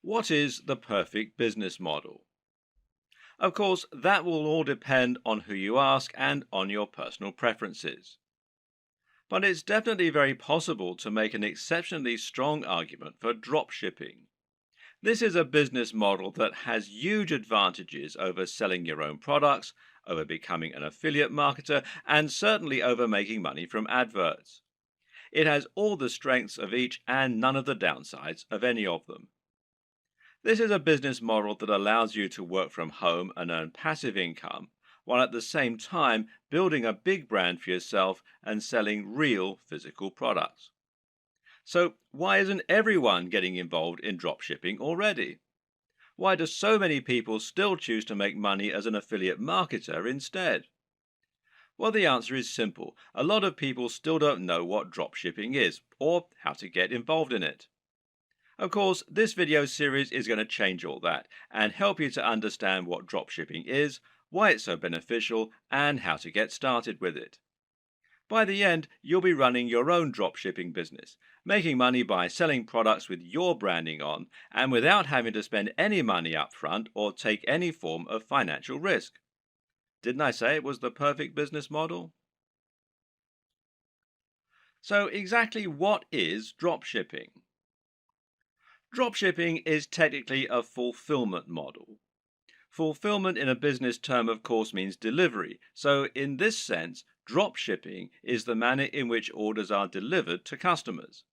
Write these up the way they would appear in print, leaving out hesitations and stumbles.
What is the perfect business model? Of course, that will all depend on who you ask and on your personal preferences. But it's definitely very possible to make an exceptionally strong argument for drop shipping. This is a business model that has huge advantages over selling your own products, over becoming an affiliate marketer, and certainly over making money from adverts. It has all the strengths of each and none of the downsides of any of them. This is a business model that allows you to work from home and earn passive income, while at the same time building a big brand for yourself and selling real physical products. So, why isn't everyone getting involved in dropshipping already? Why do so many people still choose to make money as an affiliate marketer instead? Well, the answer is simple. A lot of people still don't know what dropshipping is or how to get involved in it. Of course, this video series is going to change all that and help you to understand what dropshipping is, why it's so beneficial, and how to get started with it. By the end, you'll be running your own dropshipping business, making money by selling products with your branding on and without having to spend any money up front or take any form of financial risk. Didn't I say it was the perfect business model? So, exactly what is dropshipping? Dropshipping is technically a fulfillment model. Fulfillment in a business term, of course, means delivery. So, in this sense, dropshipping is the manner in which orders are delivered to customers.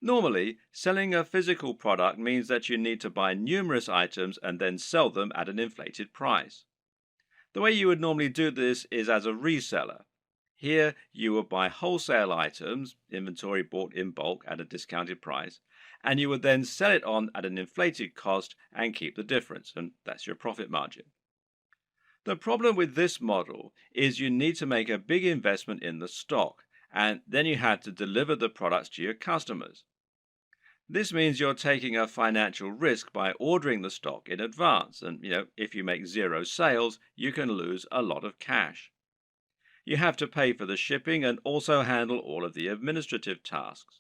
Normally, selling a physical product means that you need to buy numerous items and then sell them at an inflated price. The way you would normally do this is as a reseller. Here, you would buy wholesale items, inventory bought in bulk at a discounted price, and you would then sell it on at an inflated cost and keep the difference, and that's your profit margin. The problem with this model is you need to make a big investment in the stock, and then you have to deliver the products to your customers. This means you're taking a financial risk by ordering the stock in advance, and if you make zero sales, you can lose a lot of cash. You have to pay for the shipping and also handle all of the administrative tasks.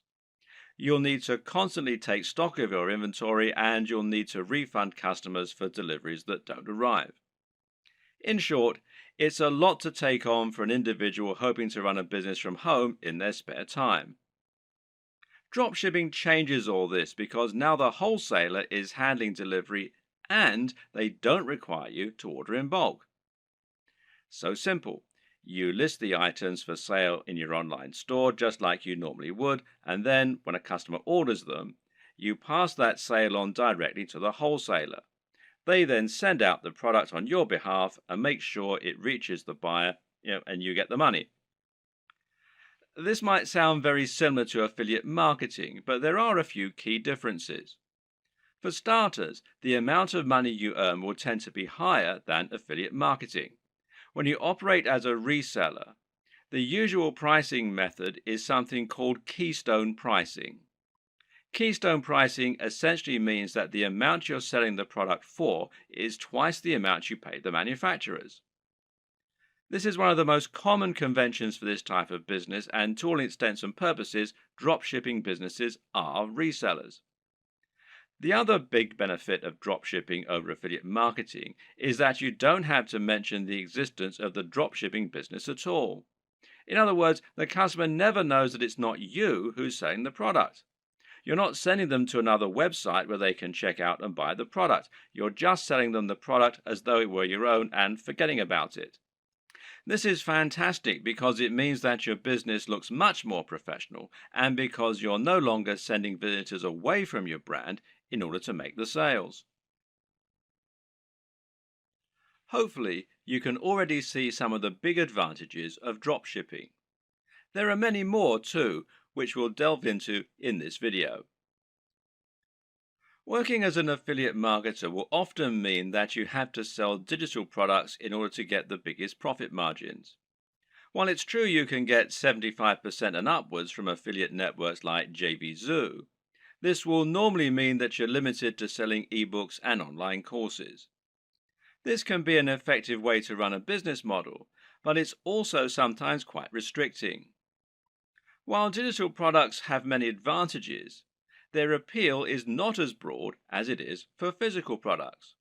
You'll need to constantly take stock of your inventory and you'll need to refund customers for deliveries that don't arrive. In short, it's a lot to take on for an individual hoping to run a business from home in their spare time. Dropshipping changes all this because now the wholesaler is handling delivery and they don't require you to order in bulk. So simple. You list the items for sale in your online store just like you normally would, and then when a customer orders them, you pass that sale on directly to the wholesaler. They then send out the product on your behalf and make sure it reaches the buyer, and you get the money. This might sound very similar to affiliate marketing, but there are a few key differences. For starters, the amount of money you earn will tend to be higher than affiliate marketing. When you operate as a reseller, the usual pricing method is something called keystone pricing. Keystone pricing essentially means that the amount you're selling the product for is twice the amount you pay the manufacturers. This is one of the most common conventions for this type of business, and to all intents and purposes, dropshipping businesses are resellers. The other big benefit of dropshipping over affiliate marketing is that you don't have to mention the existence of the dropshipping business at all. In other words, the customer never knows that it's not you who's selling the product. You're not sending them to another website where they can check out and buy the product. You're just selling them the product as though it were your own and forgetting about it. This is fantastic because it means that your business looks much more professional and because you're no longer sending visitors away from your brand in order to make the sales. Hopefully, you can already see some of the big advantages of dropshipping. There are many more too, which we'll delve into in this video. Working as an affiliate marketer will often mean that you have to sell digital products in order to get the biggest profit margins. While it's true you can get 75% and upwards from affiliate networks like JVZoo, this will normally mean that you're limited to selling ebooks and online courses. This can be an effective way to run a business model, but it's also sometimes quite restricting. While digital products have many advantages, their appeal is not as broad as it is for physical products.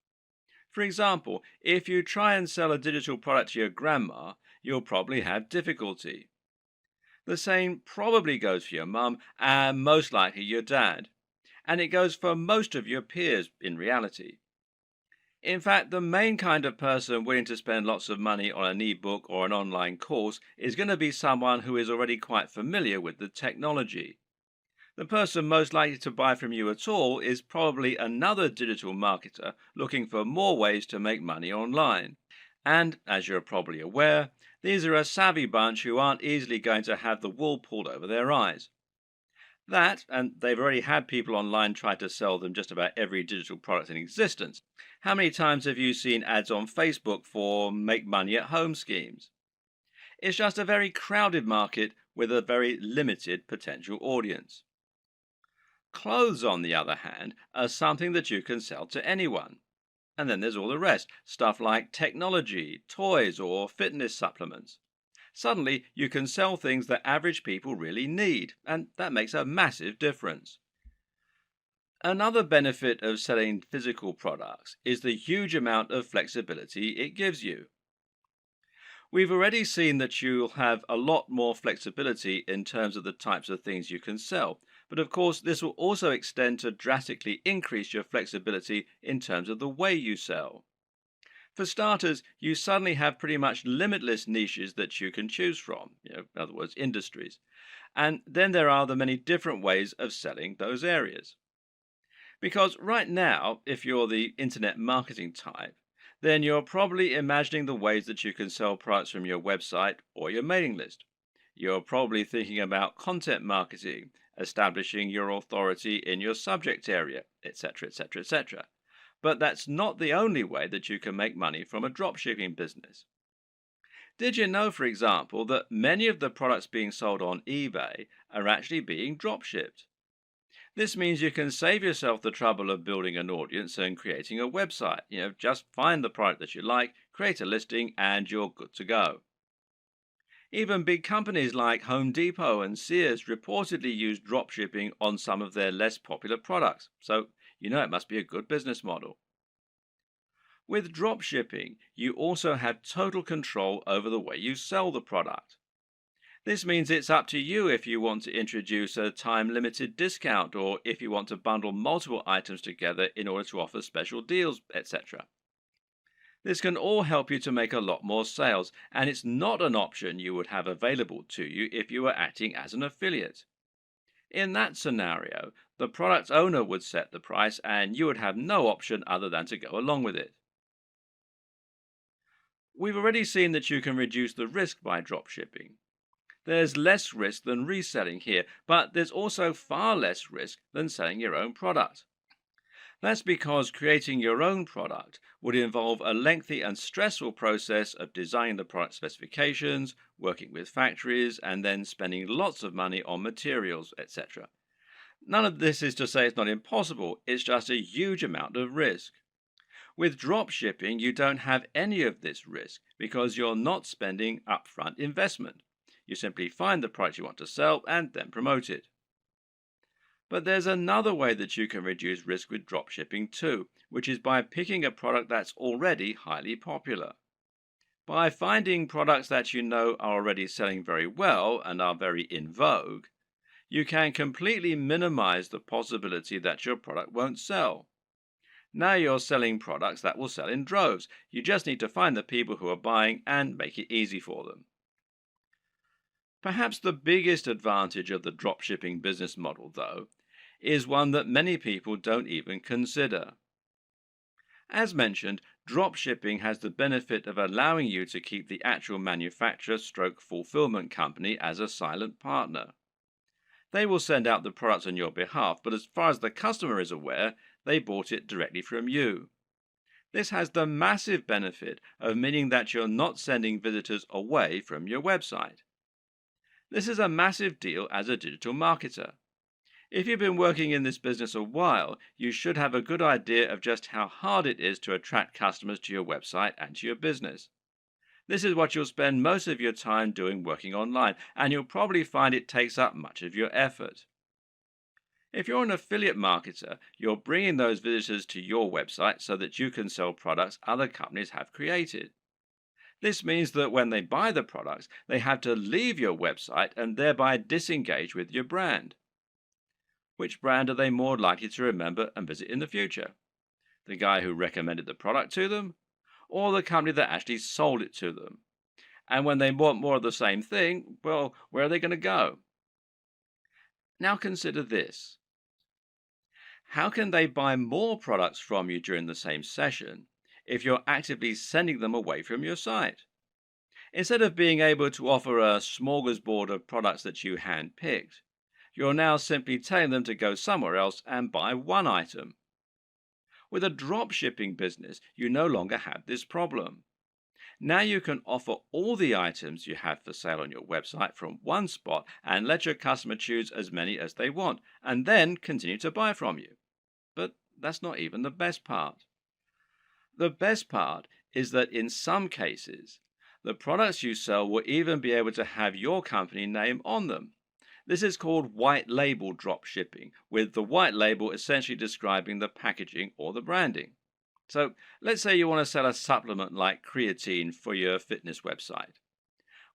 For example, if you try and sell a digital product to your grandma, you'll probably have difficulty. The same probably goes for your mum and most likely your dad. And it goes for most of your peers in reality. In fact, the main kind of person willing to spend lots of money on an ebook or an online course is going to be someone who is already quite familiar with the technology. The person most likely to buy from you at all is probably another digital marketer looking for more ways to make money online. And, as you're probably aware, these are a savvy bunch who aren't easily going to have the wool pulled over their eyes. That, and they've already had people online try to sell them just about every digital product in existence. How many times have you seen ads on Facebook for make money at home schemes? It's just a very crowded market with a very limited potential audience. Clothes, on the other hand, are something that you can sell to anyone. And then there's all the rest, stuff like technology, toys, or fitness supplements. Suddenly, you can sell things that average people really need, and that makes a massive difference. Another benefit of selling physical products is the huge amount of flexibility it gives you. We've already seen that you'll have a lot more flexibility in terms of the types of things you can sell, but of course, this will also extend to drastically increase your flexibility in terms of the way you sell. For starters, you suddenly have pretty much limitless niches that you can choose from, in other words, industries. And then there are the many different ways of selling those areas. Because right now, if you're the internet marketing type, then you're probably imagining the ways that you can sell products from your website or your mailing list. You're probably thinking about content marketing, establishing your authority in your subject area, etc., etc., etc. But that's not the only way that you can make money from a dropshipping business. Did you know, for example, that many of the products being sold on eBay are actually being dropshipped? This means you can save yourself the trouble of building an audience and creating a website. Just find the product that you like, create a listing, and you're good to go. Even big companies like Home Depot and Sears reportedly use dropshipping on some of their less popular products, so it must be a good business model. With dropshipping, you also have total control over the way you sell the product. This means it's up to you if you want to introduce a time-limited discount or if you want to bundle multiple items together in order to offer special deals, etc. This can all help you to make a lot more sales, and it's not an option you would have available to you if you were acting as an affiliate. In that scenario, the product owner would set the price and you would have no option other than to go along with it. We've already seen that you can reduce the risk by dropshipping. There's less risk than reselling here, but there's also far less risk than selling your own product. That's because creating your own product would involve a lengthy and stressful process of designing the product specifications, working with factories, and then spending lots of money on materials, etc. None of this is to say it's not impossible, it's just a huge amount of risk. With drop shipping, you don't have any of this risk because you're not spending upfront investment. You simply find the product you want to sell and then promote it. But there's another way that you can reduce risk with dropshipping too, which is by picking a product that's already highly popular. By finding products that you know are already selling very well and are very in vogue, you can completely minimize the possibility that your product won't sell. Now you're selling products that will sell in droves. You just need to find the people who are buying and make it easy for them. Perhaps the biggest advantage of the dropshipping business model, though, is one that many people don't even consider. As mentioned, dropshipping has the benefit of allowing you to keep the actual manufacturer stroke fulfillment company as a silent partner. They will send out the product on your behalf, but as far as the customer is aware, they bought it directly from you. This has the massive benefit of meaning that you're not sending visitors away from your website. This is a massive deal as a digital marketer. If you've been working in this business a while, you should have a good idea of just how hard it is to attract customers to your website and to your business. This is what you'll spend most of your time doing working online, and you'll probably find it takes up much of your effort. If you're an affiliate marketer, you're bringing those visitors to your website so that you can sell products other companies have created. This means that when they buy the products, they have to leave your website and thereby disengage with your brand. Which brand are they more likely to remember and visit in the future? The guy who recommended the product to them, or the company that actually sold it to them? And when they want more of the same thing, well, where are they going to go? Now consider this. How can they buy more products from you during the same session if you're actively sending them away from your site? Instead of being able to offer a smorgasbord of products that you handpicked, you're now simply telling them to go somewhere else and buy one item. With a drop shipping business, you no longer have this problem. Now you can offer all the items you have for sale on your website from one spot and let your customer choose as many as they want, and then continue to buy from you. But that's not even the best part. The best part is that in some cases, the products you sell will even be able to have your company name on them. This is called white label drop shipping, with the white label essentially describing the packaging or the branding. So let's say you want to sell a supplement like creatine for your fitness website.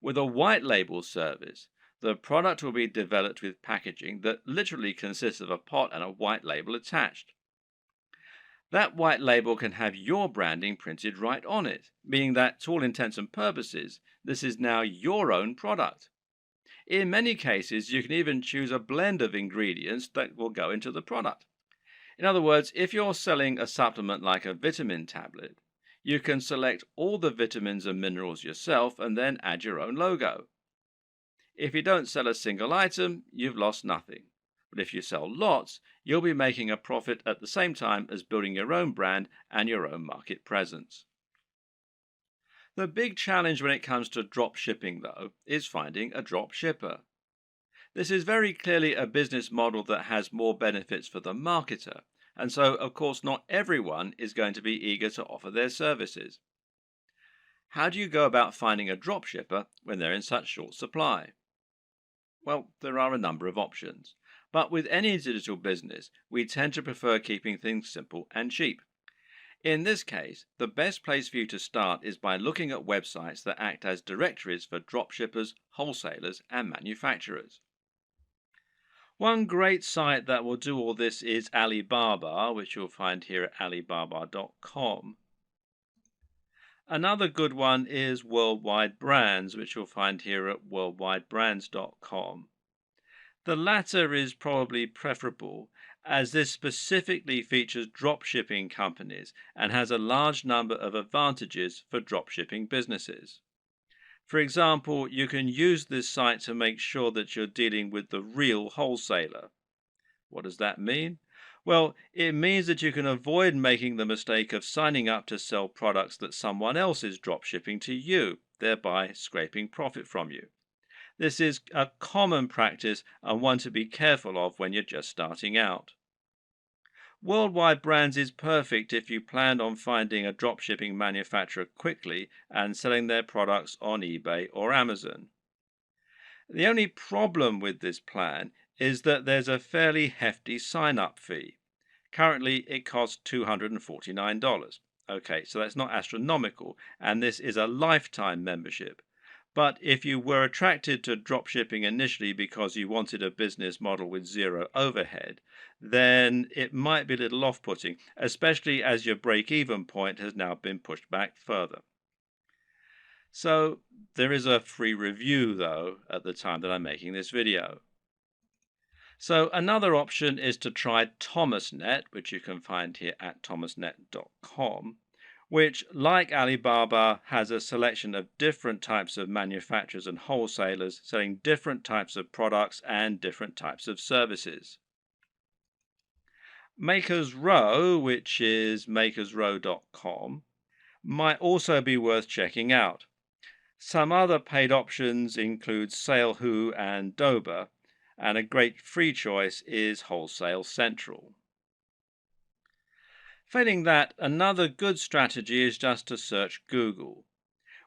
With a white label service, the product will be developed with packaging that literally consists of a pot and a white label attached. That white label can have your branding printed right on it, meaning that to all intents and purposes, this is now your own product. In many cases, you can even choose a blend of ingredients that will go into the product. In other words, if you're selling a supplement like a vitamin tablet, you can select all the vitamins and minerals yourself and then add your own logo. If you don't sell a single item, you've lost nothing. But if you sell lots, you'll be making a profit at the same time as building your own brand and your own market presence. The big challenge when it comes to drop shipping, though, is finding a drop shipper. This is very clearly a business model that has more benefits for the marketer, and so, of course, not everyone is going to be eager to offer their services. How do you go about finding a drop shipper when they're in such short supply? Well, there are a number of options. But with any digital business, we tend to prefer keeping things simple and cheap. In this case, the best place for you to start is by looking at websites that act as directories for dropshippers, wholesalers, and manufacturers. One great site that will do all this is Alibaba, which you'll find here at alibaba.com. Another good one is Worldwide Brands, which you'll find here at worldwidebrands.com. The latter is probably preferable, as this specifically features dropshipping companies and has a large number of advantages for dropshipping businesses. For example, you can use this site to make sure that you're dealing with the real wholesaler. What does that mean? Well, it means that you can avoid making the mistake of signing up to sell products that someone else is dropshipping to you, thereby scraping profit from you. This is a common practice and one to be careful of when you're just starting out. Worldwide Brands is perfect if you plan on finding a dropshipping manufacturer quickly and selling their products on eBay or Amazon. The only problem with this plan is that there's a fairly hefty sign-up fee. Currently, it costs $249. Okay, so that's not astronomical, and this is a lifetime membership. But if you were attracted to dropshipping initially because you wanted a business model with zero overhead, then it might be a little off-putting, especially as your break-even point has now been pushed back further. So there is a free review, though, at the time that I'm making this video. So another option is to try Thomasnet, which you can find here at thomasnet.com. which, like Alibaba, has a selection of different types of manufacturers and wholesalers selling different types of products and different types of services. Makers Row, which is makersrow.com, might also be worth checking out. Some other paid options include SaleWho and Dober, and a great free choice is Wholesale Central. Failing that, another good strategy is just to search Google.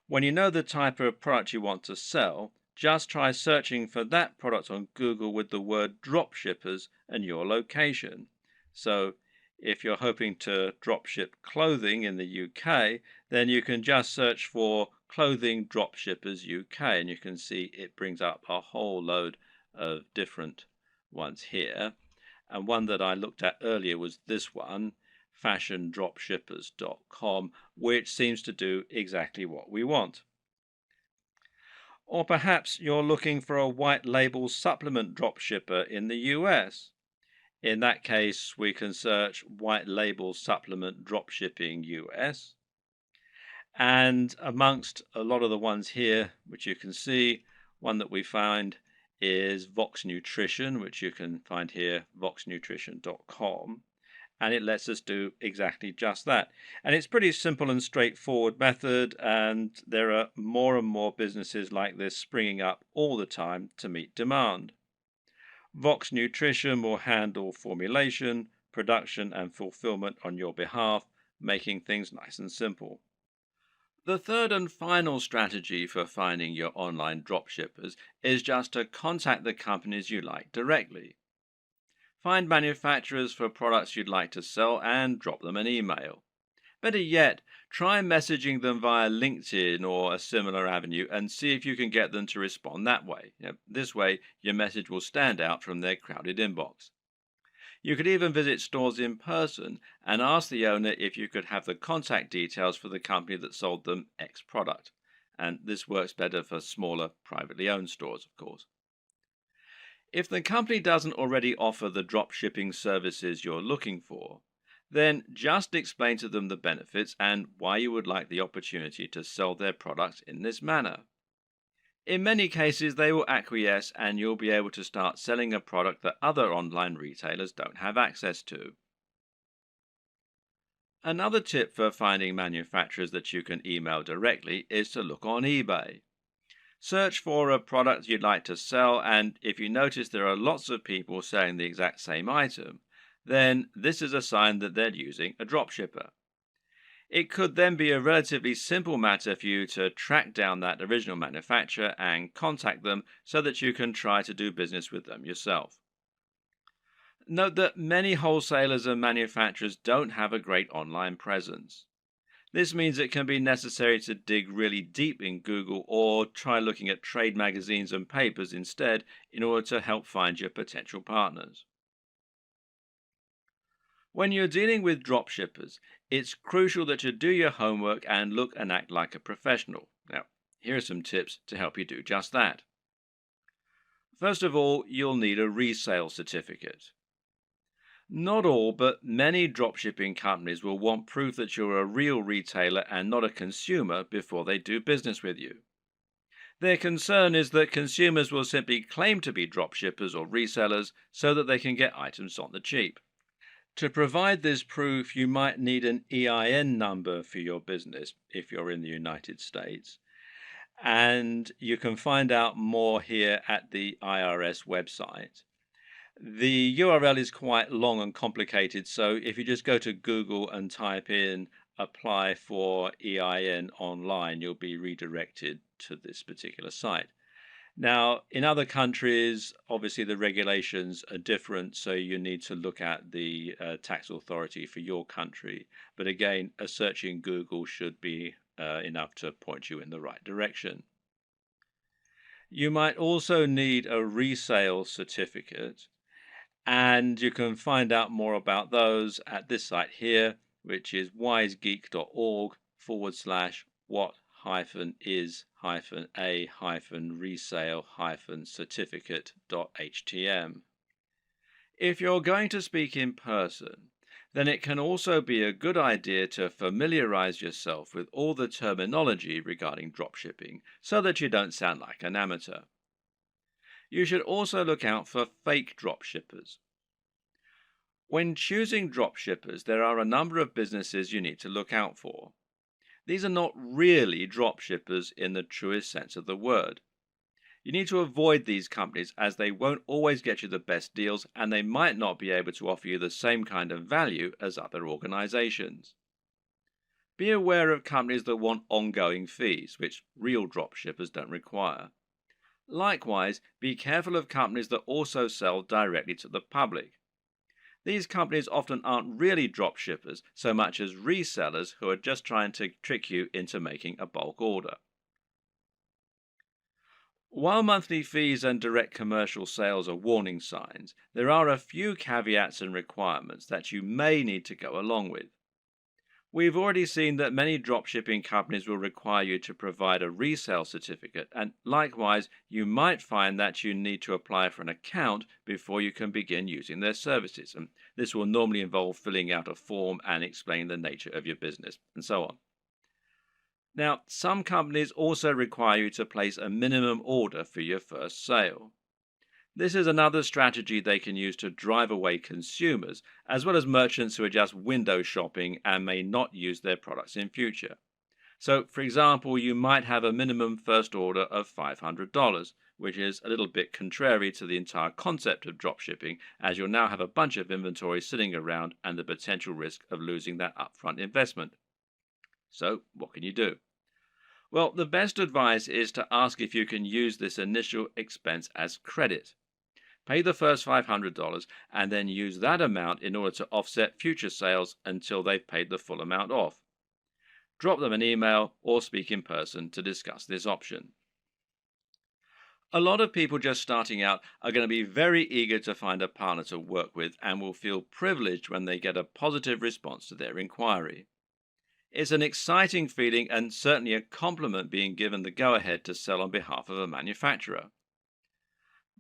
When you know the type of product you want to sell, just try searching for that product on Google with the word dropshippers and your location. So if you're hoping to dropship clothing in the UK, then you can just search for clothing dropshippers UK, and you can see it brings up a whole load of different ones here. And one that I looked at earlier was this one, fashiondropshippers.com, which seems to do exactly what we want. Or perhaps you're looking for a white label supplement dropshipper in the US. In that case, we can search white label supplement dropshipping US. And amongst a lot of the ones here, which you can see, one that we find is Vox Nutrition, which you can find here, voxnutrition.com. And it lets us do exactly just that. And it's pretty simple and straightforward method, and there are more and more businesses like this springing up all the time to meet demand. Vox Nutrition will handle formulation, production, and fulfillment on your behalf, making things nice and simple. The third and final strategy for finding your online dropshippers is just to contact the companies you like directly. Find manufacturers for products you'd like to sell and drop them an email. Better yet, try messaging them via LinkedIn or a similar avenue and see if you can get them to respond that way. This way, your message will stand out from their crowded inbox. You could even visit stores in person and ask the owner if you could have the contact details for the company that sold them X product. And this works better for smaller, privately owned stores, of course. If the company doesn't already offer the drop shipping services you're looking for, then just explain to them the benefits and why you would like the opportunity to sell their products in this manner. In many cases, they will acquiesce and you'll be able to start selling a product that other online retailers don't have access to. Another tip for finding manufacturers that you can email directly is to look on eBay. Search for a product you'd like to sell, and if you notice there are lots of people selling the exact same item, then this is a sign that they're using a dropshipper. It could then be a relatively simple matter for you to track down that original manufacturer and contact them so that you can try to do business with them yourself. Note that many wholesalers and manufacturers don't have a great online presence. This means it can be necessary to dig really deep in Google or try looking at trade magazines and papers instead in order to help find your potential partners. When you're dealing with dropshippers, it's crucial that you do your homework and look and act like a professional. Now, here are some tips to help you do just that. First of all, you'll need a resale certificate. Not all, but many dropshipping companies will want proof that you're a real retailer and not a consumer before they do business with you. Their concern is that consumers will simply claim to be dropshippers or resellers so that they can get items on the cheap. To provide this proof, you might need an EIN number for your business if you're in the United States. And you can find out more here at the IRS website. The URL is quite long and complicated, so if you just go to Google and type in apply for EIN online, you'll be redirected to this particular site. Now, in other countries, obviously the regulations are different, so you need to look at the tax authority for your country. But again, a search in Google should be enough to point you in the right direction. You might also need a resale certificate, and you can find out more about those at this site here, which is wisegeek.org/what-is-a-resale-certificate.htm. If you're going to speak in person, then it can also be a good idea to familiarize yourself with all the terminology regarding dropshipping so that you don't sound like an amateur. You should also look out for fake dropshippers. When choosing dropshippers, there are a number of businesses you need to look out for. These are not really dropshippers in the truest sense of the word. You need to avoid these companies as they won't always get you the best deals and they might not be able to offer you the same kind of value as other organizations. Be aware of companies that want ongoing fees, which real dropshippers don't require. Likewise, be careful of companies that also sell directly to the public. These companies often aren't really drop shippers so much as resellers who are just trying to trick you into making a bulk order. While monthly fees and direct commercial sales are warning signs, there are a few caveats and requirements that you may need to go along with. We've already seen that many dropshipping companies will require you to provide a resale certificate, and likewise, you might find that you need to apply for an account before you can begin using their services. And this will normally involve filling out a form and explaining the nature of your business, and so on. Now, some companies also require you to place a minimum order for your first sale. This is another strategy they can use to drive away consumers, as well as merchants who are just window shopping and may not use their products in future. So, for example, you might have a minimum first order of $500, which is a little bit contrary to the entire concept of dropshipping, as you'll now have a bunch of inventory sitting around and the potential risk of losing that upfront investment. So, what can you do? Well, the best advice is to ask if you can use this initial expense as credit. Pay the first $500 and then use that amount in order to offset future sales until they've paid the full amount off. Drop them an email or speak in person to discuss this option. A lot of people just starting out are going to be very eager to find a partner to work with and will feel privileged when they get a positive response to their inquiry. It's an exciting feeling and certainly a compliment being given the go ahead to sell on behalf of a manufacturer.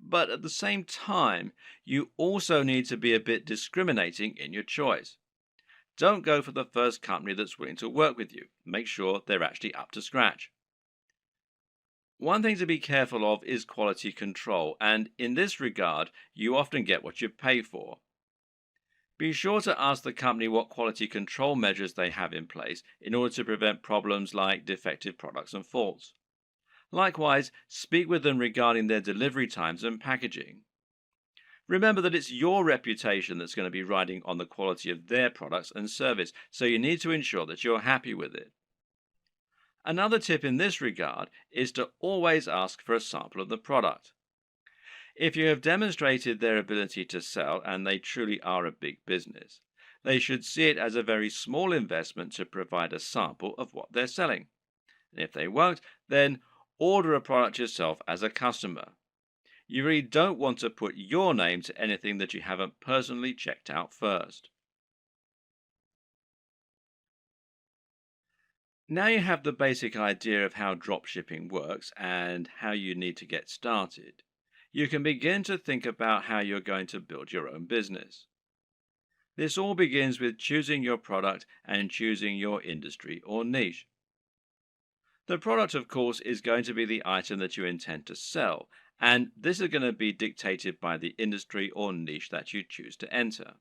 But at the same time, you also need to be a bit discriminating in your choice. Don't go for the first company that's willing to work with you. Make sure they're actually up to scratch. One thing to be careful of is quality control, and in this regard, you often get what you pay for. Be sure to ask the company what quality control measures they have in place in order to prevent problems like defective products and faults. Likewise, speak with them regarding their delivery times and packaging. Remember that it's your reputation that's going to be riding on the quality of their products and service, so you need to ensure that you're happy with it. Another tip in this regard is to always ask for a sample of the product. If you have demonstrated their ability to sell and they truly are a big business, they should see it as a very small investment to provide a sample of what they're selling. And if they won't, then order a product yourself as a customer. You really don't want to put your name to anything that you haven't personally checked out first. Now you have the basic idea of how dropshipping works and how you need to get started. You can begin to think about how you're going to build your own business. This all begins with choosing your product and choosing your industry or niche. The product, of course, is going to be the item that you intend to sell, and this is going to be dictated by the industry or niche that you choose to enter.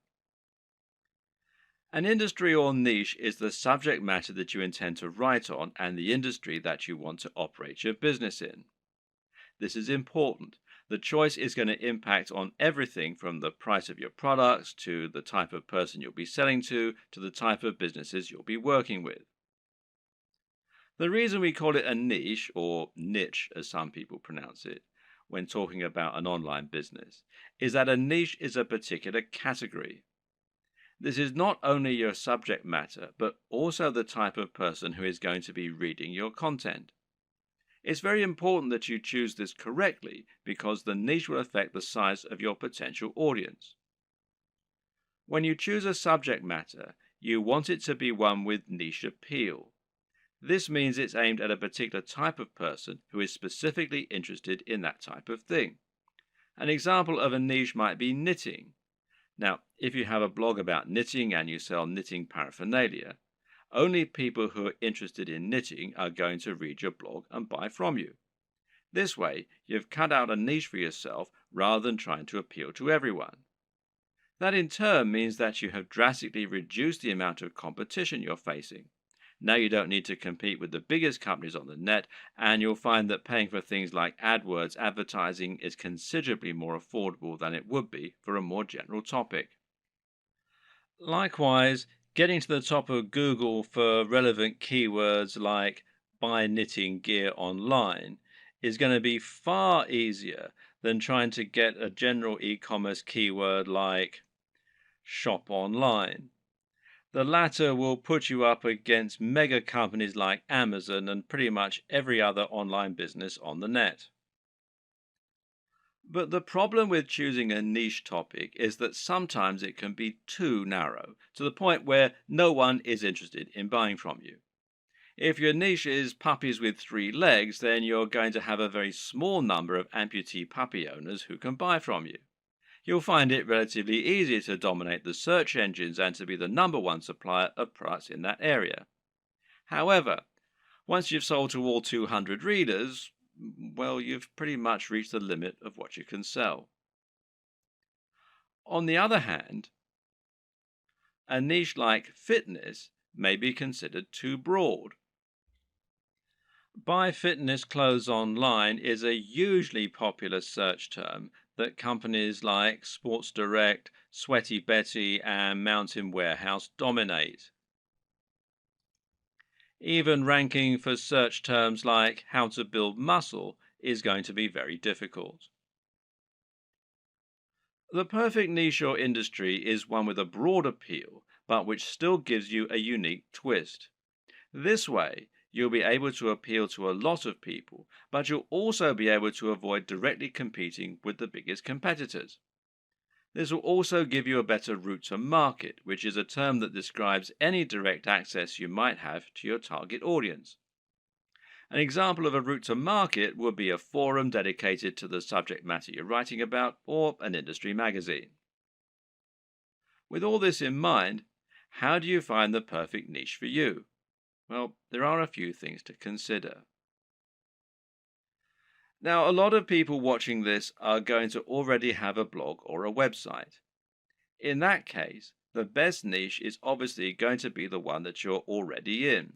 An industry or niche is the subject matter that you intend to write on and the industry that you want to operate your business in. This is important. The choice is going to impact on everything from the price of your products to the type of person you'll be selling to the type of businesses you'll be working with. The reason we call it a niche, or niche as some people pronounce it, when talking about an online business, is that a niche is a particular category. This is not only your subject matter, but also the type of person who is going to be reading your content. It's very important that you choose this correctly because the niche will affect the size of your potential audience. When you choose a subject matter, you want it to be one with niche appeal. This means it's aimed at a particular type of person who is specifically interested in that type of thing. An example of a niche might be knitting. Now, if you have a blog about knitting and you sell knitting paraphernalia, only people who are interested in knitting are going to read your blog and buy from you. This way, you've cut out a niche for yourself rather than trying to appeal to everyone. That in turn means that you have drastically reduced the amount of competition you're facing. Now you don't need to compete with the biggest companies on the net, and you'll find that paying for things like AdWords advertising is considerably more affordable than it would be for a more general topic. Likewise, getting to the top of Google for relevant keywords like buy knitting gear online is going to be far easier than trying to get a general e-commerce keyword like shop online. The latter will put you up against mega companies like Amazon and pretty much every other online business on the net. But the problem with choosing a niche topic is that sometimes it can be too narrow, to the point where no one is interested in buying from you. If your niche is puppies with three legs, then you're going to have a very small number of amputee puppy owners who can buy from you. You'll find it relatively easy to dominate the search engines and to be the number one supplier of products in that area. However, once you've sold to all 200 readers, well, you've pretty much reached the limit of what you can sell. On the other hand, a niche like fitness may be considered too broad. Buy fitness clothes online is a hugely popular search term that companies like Sports Direct, Sweaty Betty, and Mountain Warehouse dominate. Even ranking for search terms like how to build muscle is going to be very difficult. The perfect niche or industry is one with a broad appeal, but which still gives you a unique twist. This way, you'll be able to appeal to a lot of people, but you'll also be able to avoid directly competing with the biggest competitors. This will also give you a better route to market, which is a term that describes any direct access you might have to your target audience. An example of a route to market would be a forum dedicated to the subject matter you're writing about, or an industry magazine. With all this in mind, how do you find the perfect niche for you? Well, there are a few things to consider. Now, a lot of people watching this are going to already have a blog or a website. In that case, the best niche is obviously going to be the one that you're already in.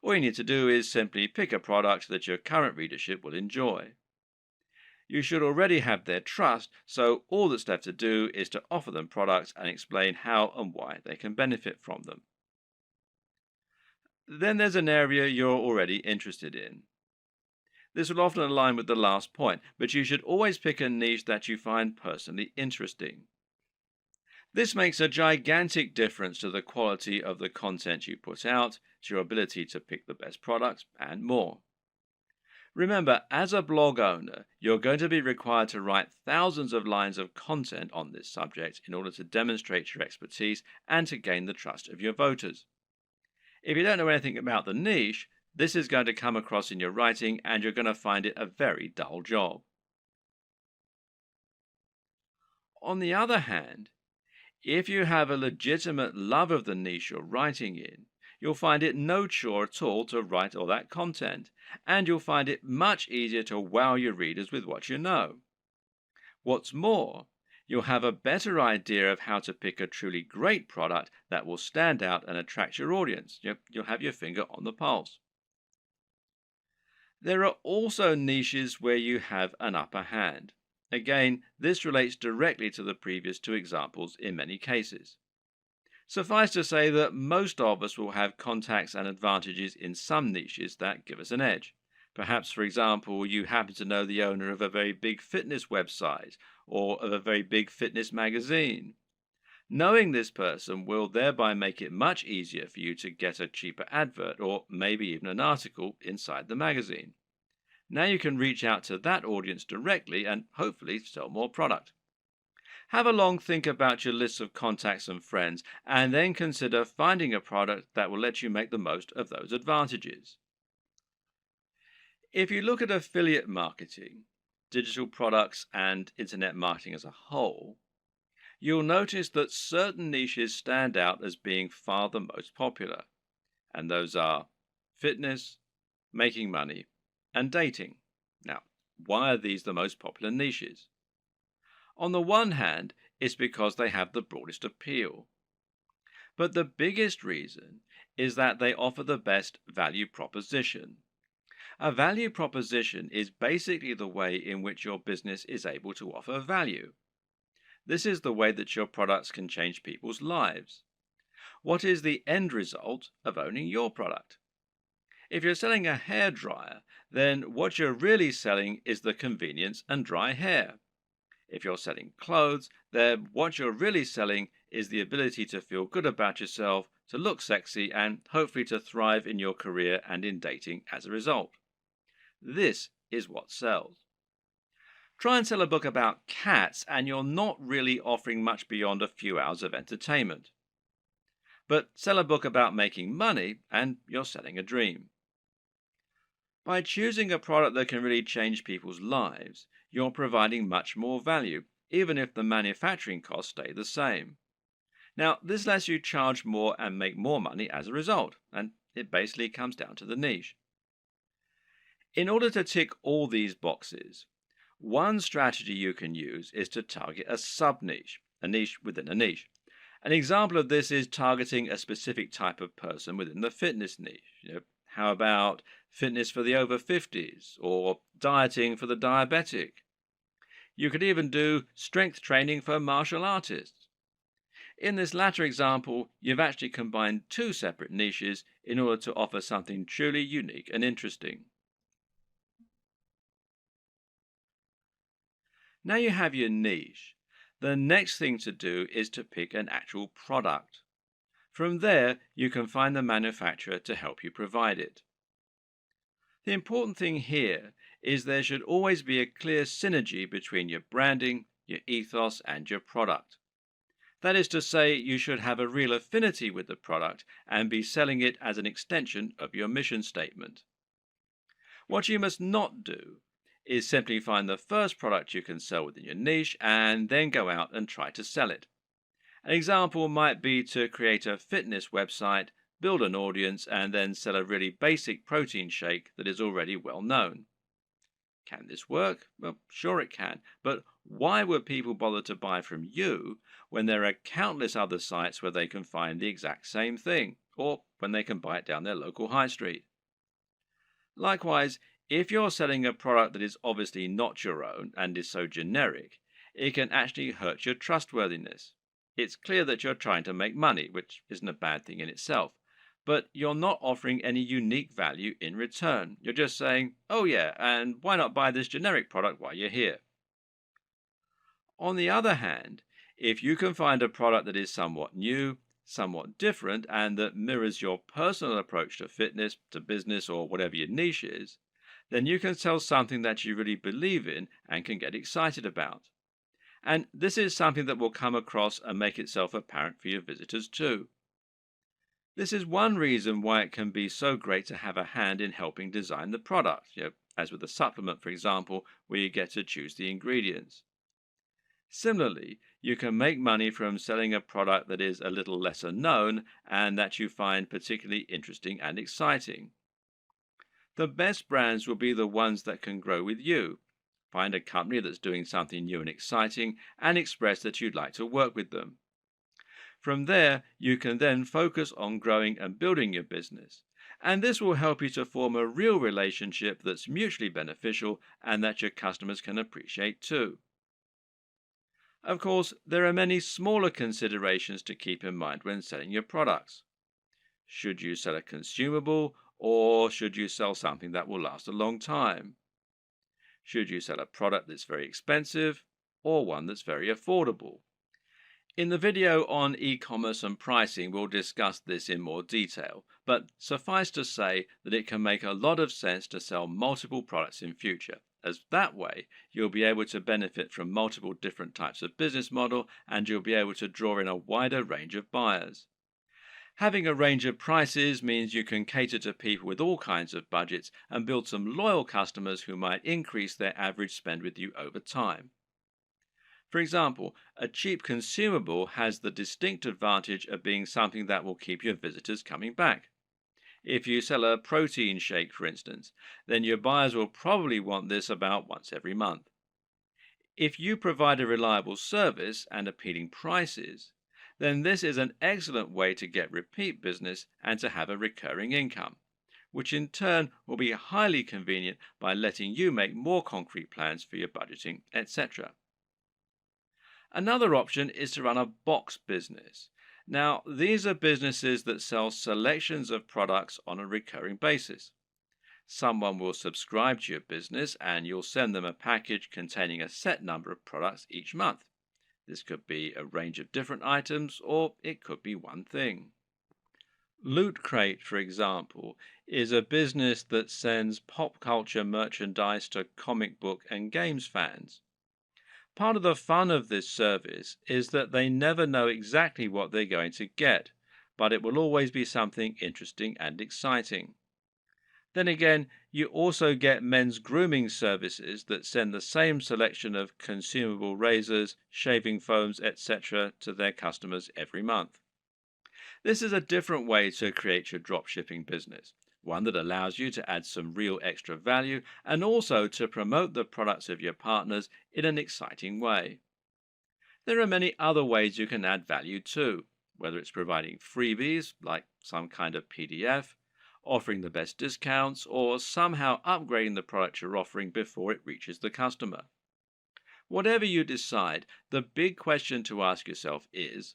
All you need to do is simply pick a product that your current readership will enjoy. You should already have their trust, so all that's left to do is to offer them products and explain how and why they can benefit from them. Then there's an area you're already interested in. This will often align with the last point, but you should always pick a niche that you find personally interesting. This makes a gigantic difference to the quality of the content you put out, to your ability to pick the best products, and more. Remember, as a blog owner, you're going to be required to write thousands of lines of content on this subject in order to demonstrate your expertise and to gain the trust of your voters. If you don't know anything about the niche, this is going to come across in your writing and you're going to find it a very dull job. On the other hand, if you have a legitimate love of the niche you're writing in, you'll find it no chore at all to write all that content, and you'll find it much easier to wow your readers with what you know. What's more, you'll have a better idea of how to pick a truly great product that will stand out and attract your audience. You'll have your finger on the pulse. There are also niches where you have an upper hand. Again, this relates directly to the previous two examples in many cases. Suffice to say that most of us will have contacts and advantages in some niches that give us an edge. Perhaps, for example, you happen to know the owner of a very big fitness website or of a very big fitness magazine. Knowing this person will thereby make it much easier for you to get a cheaper advert or maybe even an article inside the magazine. Now you can reach out to that audience directly and hopefully sell more product. Have a long think about your list of contacts and friends, and then consider finding a product that will let you make the most of those advantages. If you look at affiliate marketing, digital products, and internet marketing as a whole, you'll notice that certain niches stand out as being far the most popular, and those are fitness, making money, and dating. Now, why are these the most popular niches? On the one hand, it's because they have the broadest appeal. But the biggest reason is that they offer the best value proposition. A value proposition is basically the way in which your business is able to offer value. This is the way that your products can change people's lives. What is the end result of owning your product? If you're selling a hairdryer, then what you're really selling is the convenience and dry hair. If you're selling clothes, then what you're really selling is the ability to feel good about yourself, to look sexy, and hopefully to thrive in your career and in dating as a result. This is what sells. Try and sell a book about cats, and you're not really offering much beyond a few hours of entertainment. But sell a book about making money, and you're selling a dream. By choosing a product that can really change people's lives, you're providing much more value, even if the manufacturing costs stay the same. Now, this lets you charge more and make more money as a result, and it basically comes down to the niche. In order to tick all these boxes, one strategy you can use is to target a sub-niche, a niche within a niche. An example of this is targeting a specific type of person within the fitness niche. How about fitness for the over 50s or dieting for the diabetic? You could even do strength training for martial artists. In this latter example, you've actually combined two separate niches in order to offer something truly unique and interesting. Now you have your niche. The next thing to do is to pick an actual product. From there, you can find the manufacturer to help you provide it. The important thing here is there should always be a clear synergy between your branding, your ethos, and your product. That is to say, you should have a real affinity with the product and be selling it as an extension of your mission statement. What you must not do is simply find the first product you can sell within your niche and then go out and try to sell it. An example might be to create a fitness website, build an audience, and then sell a really basic protein shake that is already well known. Can this work? Well, sure it can, but why would people bother to buy from you when there are countless other sites where they can find the exact same thing, or when they can buy it down their local high street? Likewise, if you're selling a product that is obviously not your own and is so generic, it can actually hurt your trustworthiness. It's clear that you're trying to make money, which isn't a bad thing in itself, but you're not offering any unique value in return. You're just saying, oh yeah, and why not buy this generic product while you're here? On the other hand, if you can find a product that is somewhat new, somewhat different, and that mirrors your personal approach to fitness, to business, or whatever your niche is, then you can sell something that you really believe in and can get excited about. And this is something that will come across and make itself apparent for your visitors too. This is one reason why it can be so great to have a hand in helping design the product, as with a supplement, for example, where you get to choose the ingredients. Similarly, you can make money from selling a product that is a little lesser known and that you find particularly interesting and exciting. The best brands will be the ones that can grow with you. Find a company that's doing something new and exciting and express that you'd like to work with them. From there, you can then focus on growing and building your business. And this will help you to form a real relationship that's mutually beneficial and that your customers can appreciate too. Of course, there are many smaller considerations to keep in mind when selling your products. Should you sell a consumable, or should you sell something that will last a long time? Should you sell a product that's very expensive, or one that's very affordable? In the video on e-commerce and pricing, we'll discuss this in more detail, but suffice to say that it can make a lot of sense to sell multiple products in future, as that way you'll be able to benefit from multiple different types of business model and you'll be able to draw in a wider range of buyers. Having a range of prices means you can cater to people with all kinds of budgets and build some loyal customers who might increase their average spend with you over time. For example, a cheap consumable has the distinct advantage of being something that will keep your visitors coming back. If you sell a protein shake, for instance, then your buyers will probably want this about once every month. If you provide a reliable service and appealing prices, then this is an excellent way to get repeat business and to have a recurring income, which in turn will be highly convenient by letting you make more concrete plans for your budgeting, etc. Another option is to run a box business. Now, these are businesses that sell selections of products on a recurring basis. Someone will subscribe to your business and you'll send them a package containing a set number of products each month. This could be a range of different items or it could be one thing. Loot Crate, for example, is a business that sends pop culture merchandise to comic book and games fans. Part of the fun of this service is that they never know exactly what they're going to get, but it will always be something interesting and exciting. Then again, you also get men's grooming services that send the same selection of consumable razors, shaving foams, etc. to their customers every month. This is a different way to create your dropshipping business, one that allows you to add some real extra value and also to promote the products of your partners in an exciting way. There are many other ways you can add value too, whether it's providing freebies like some kind of PDF, offering the best discounts, or somehow upgrading the product you're offering before it reaches the customer. Whatever you decide, the big question to ask yourself is,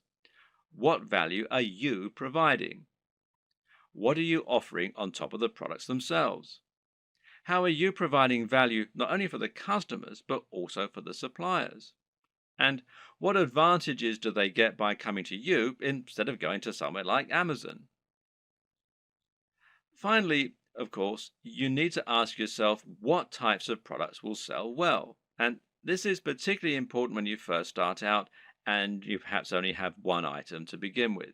what value are you providing? What are you offering on top of the products themselves? How are you providing value not only for the customers, but also for the suppliers? And what advantages do they get by coming to you instead of going to somewhere like Amazon? Finally, of course, you need to ask yourself what types of products will sell well. And this is particularly important when you first start out and you perhaps only have one item to begin with.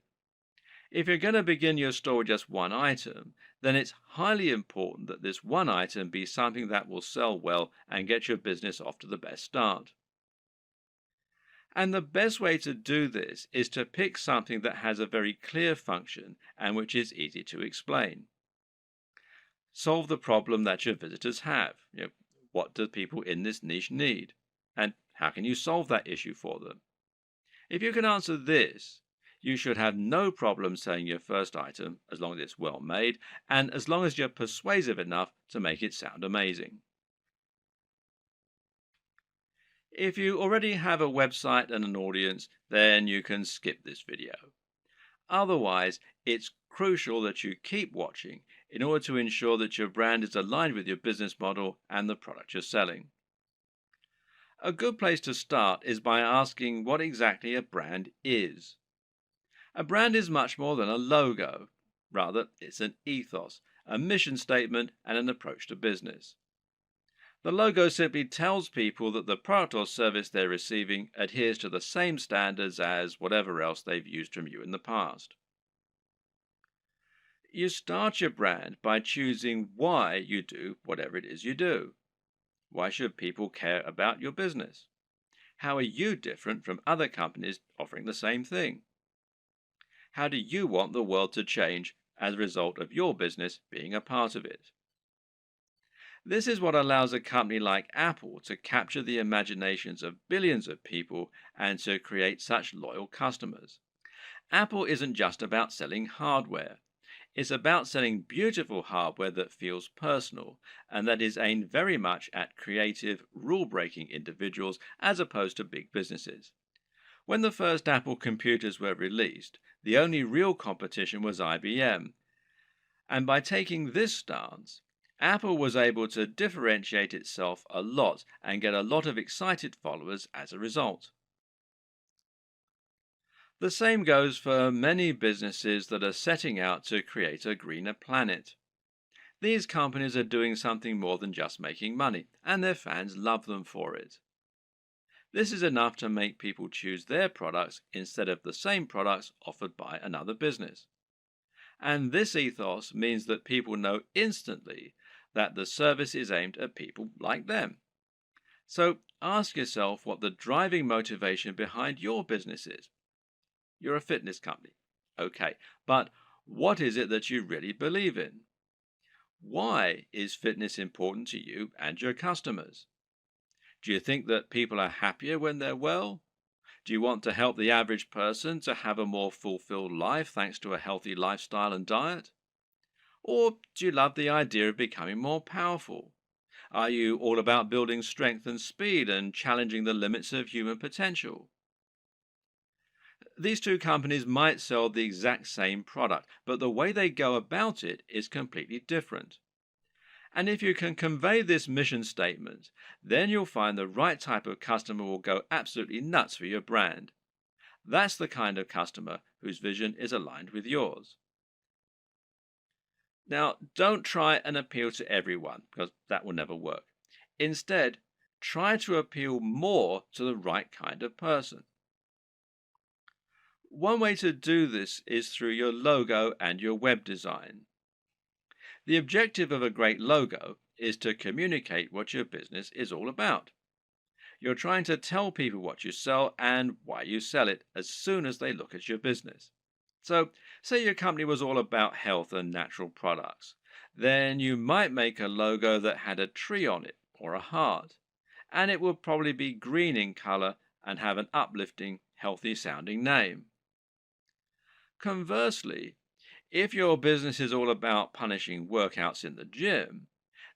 If you're going to begin your store with just one item, then it's highly important that this one item be something that will sell well and get your business off to the best start. And the best way to do this is to pick something that has a very clear function and which is easy to explain. Solve the problem that your visitors have. What do people in this niche need? And how can you solve that issue for them? If you can answer this, you should have no problem selling your first item as long as it's well made and as long as you're persuasive enough to make it sound amazing. If you already have a website and an audience, then you can skip this video. Otherwise, it's crucial that you keep watching in order to ensure that your brand is aligned with your business model and the product you're selling. A good place to start is by asking what exactly a brand is. A brand is much more than a logo. Rather, it's an ethos, a mission statement, and an approach to business. The logo simply tells people that the product or service they're receiving adheres to the same standards as whatever else they've used from you in the past. You start your brand by choosing why you do whatever it is you do. Why should people care about your business? How are you different from other companies offering the same thing? How do you want the world to change as a result of your business being a part of it? This is what allows a company like Apple to capture the imaginations of billions of people and to create such loyal customers. Apple isn't just about selling hardware. It's about selling beautiful hardware that feels personal and that is aimed very much at creative, rule-breaking individuals as opposed to big businesses. When the first Apple computers were released, the only real competition was IBM. And by taking this stance, Apple was able to differentiate itself a lot and get a lot of excited followers as a result. The same goes for many businesses that are setting out to create a greener planet. These companies are doing something more than just making money, and their fans love them for it. This is enough to make people choose their products instead of the same products offered by another business. And this ethos means that people know instantly that the service is aimed at people like them. So ask yourself what the driving motivation behind your business is. You're a fitness company. Okay, but what is it that you really believe in? Why is fitness important to you and your customers? Do you think that people are happier when they're well? Do you want to help the average person to have a more fulfilled life thanks to a healthy lifestyle and diet? Or do you love the idea of becoming more powerful? Are you all about building strength and speed and challenging the limits of human potential? These two companies might sell the exact same product, but the way they go about it is completely different. And if you can convey this mission statement, then you'll find the right type of customer will go absolutely nuts for your brand. That's the kind of customer whose vision is aligned with yours. Now, don't try and appeal to everyone because that will never work. Instead, try to appeal more to the right kind of person. One way to do this is through your logo and your web design. The objective of a great logo is to communicate what your business is all about. You're trying to tell people what you sell and why you sell it as soon as they look at your business. So, say your company was all about health and natural products. Then you might make a logo that had a tree on it or a heart, and it would probably be green in color and have an uplifting, healthy sounding name. Conversely, if your business is all about punishing workouts in the gym,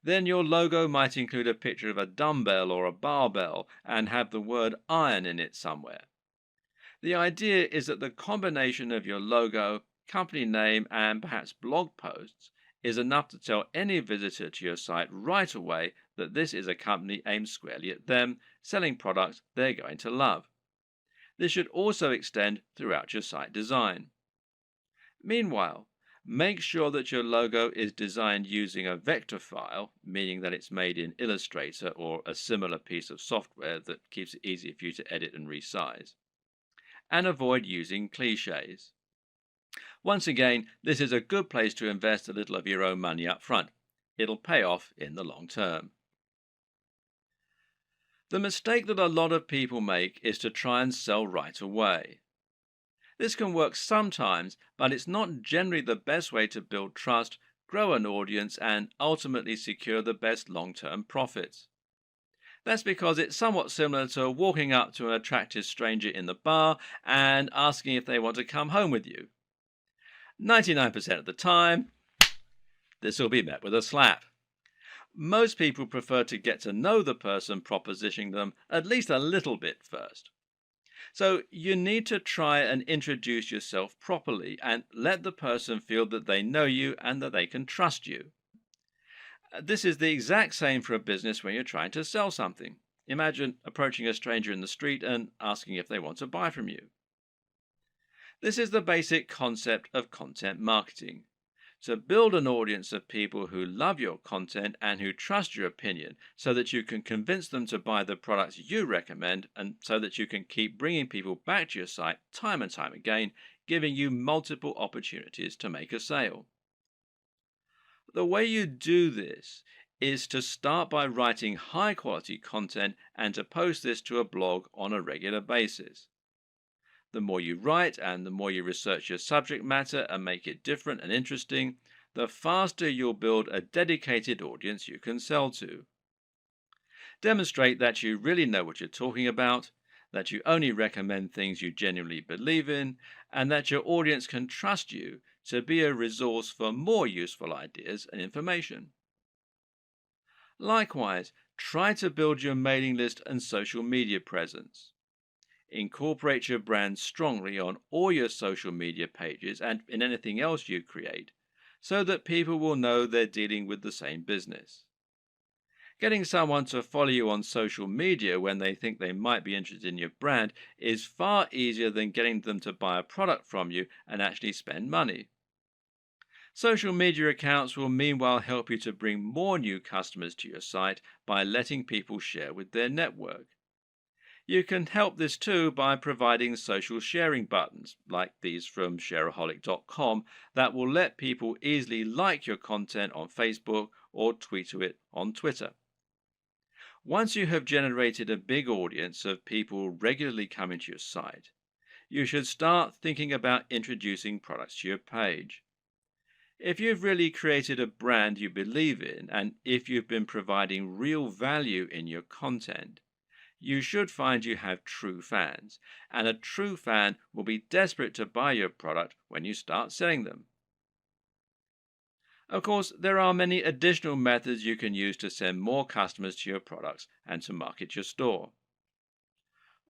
then your logo might include a picture of a dumbbell or a barbell and have the word iron in it somewhere. The idea is that the combination of your logo, company name, and perhaps blog posts is enough to tell any visitor to your site right away that this is a company aimed squarely at them, selling products they're going to love. This should also extend throughout your site design. Meanwhile, make sure that your logo is designed using a vector file, meaning that it's made in Illustrator or a similar piece of software that keeps it easy for you to edit and resize. And avoid using cliches. Once again, this is a good place to invest a little of your own money up front. It'll pay off in the long term. The mistake that a lot of people make is to try and sell right away. This can work sometimes, but it's not generally the best way to build trust, grow an audience, and ultimately secure the best long-term profits. That's because it's somewhat similar to walking up to an attractive stranger in the bar and asking if they want to come home with you. 99% of the time, this will be met with a slap. Most people prefer to get to know the person propositioning them at least a little bit first. So you need to try and introduce yourself properly and let the person feel that they know you and that they can trust you. This is the exact same for a business when you're trying to sell something. Imagine approaching a stranger in the street and asking if they want to buy from you. This is the basic concept of content marketing. To build an audience of people who love your content and who trust your opinion so that you can convince them to buy the products you recommend and so that you can keep bringing people back to your site time and time again, giving you multiple opportunities to make a sale. The way you do this is to start by writing high quality content and to post this to a blog on a regular basis. The more you write and the more you research your subject matter and make it different and interesting, the faster you'll build a dedicated audience you can sell to. Demonstrate that you really know what you're talking about, that you only recommend things you genuinely believe in, and that your audience can trust you to be a resource for more useful ideas and information. Likewise, try to build your mailing list and social media presence. Incorporate your brand strongly on all your social media pages and in anything else you create, so that people will know they're dealing with the same business. Getting someone to follow you on social media when they think they might be interested in your brand is far easier than getting them to buy a product from you and actually spend money. Social media accounts will meanwhile help you to bring more new customers to your site by letting people share with their network. You can help this too by providing social sharing buttons, like these from shareaholic.com, that will let people easily like your content on Facebook or tweet to it on Twitter. Once you have generated a big audience of people regularly coming to your site, you should start thinking about introducing products to your page. If you've really created a brand you believe in, and if you've been providing real value in your content, you should find you have true fans, and a true fan will be desperate to buy your product when you start selling them. Of course, there are many additional methods you can use to send more customers to your products and to market your store.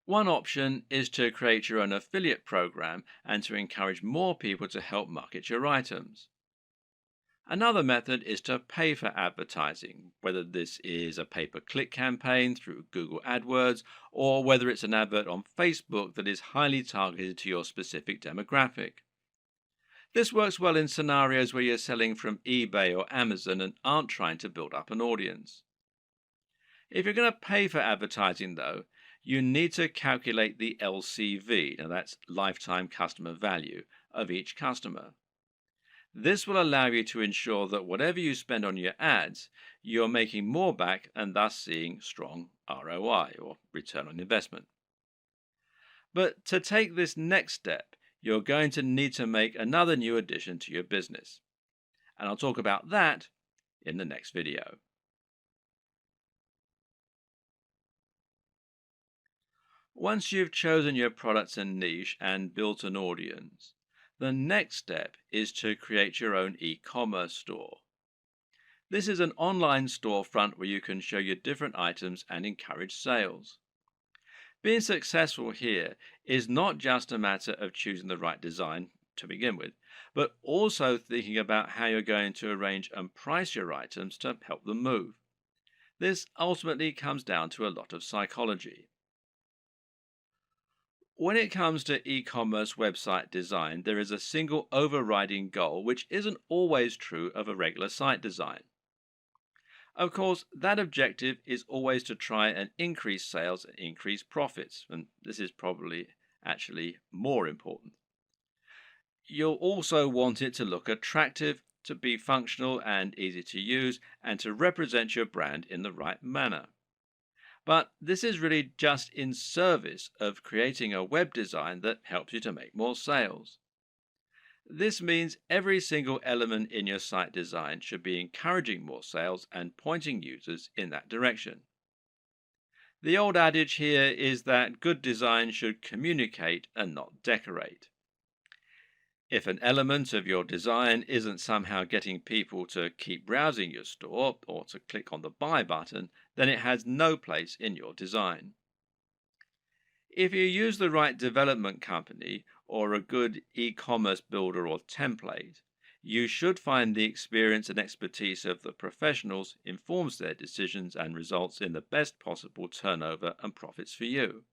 One option is to create your own affiliate program and to encourage more people to help market your items. Another method is to pay for advertising, whether this is a pay-per-click campaign through Google AdWords or whether it's an advert on Facebook that is highly targeted to your specific demographic. This works well in scenarios where you're selling from eBay or Amazon and aren't trying to build up an audience. If you're going to pay for advertising, though, you need to calculate the LCV, now that's lifetime customer value, of each customer. This will allow you to ensure that whatever you spend on your ads, you're making more back and thus seeing strong ROI or return on investment. But to take this next step, you're going to need to make another new addition to your business. And I'll talk about that in the next video. Once you've chosen your products and niche and built an audience, the next step is to create your own e-commerce store. This is an online storefront where you can show your different items and encourage sales. Being successful here is not just a matter of choosing the right design to begin with, but also thinking about how you're going to arrange and price your items to help them move. This ultimately comes down to a lot of psychology. When it comes to e-commerce website design, there is a single overriding goal which isn't always true of a regular site design. Of course, that objective is always to try and increase sales and increase profits, and this is probably actually more important. You'll also want it to look attractive, to be functional and easy to use, and to represent your brand in the right manner. But this is really just in service of creating a web design that helps you to make more sales. This means every single element in your site design should be encouraging more sales and pointing users in that direction. The old adage here is that good design should communicate and not decorate. If an element of your design isn't somehow getting people to keep browsing your store or to click on the buy button, then it has no place in your design. If you use the right development company or a good e-commerce builder or template, you should find the experience and expertise of the professionals informs their decisions and results in the best possible turnover and profits for you.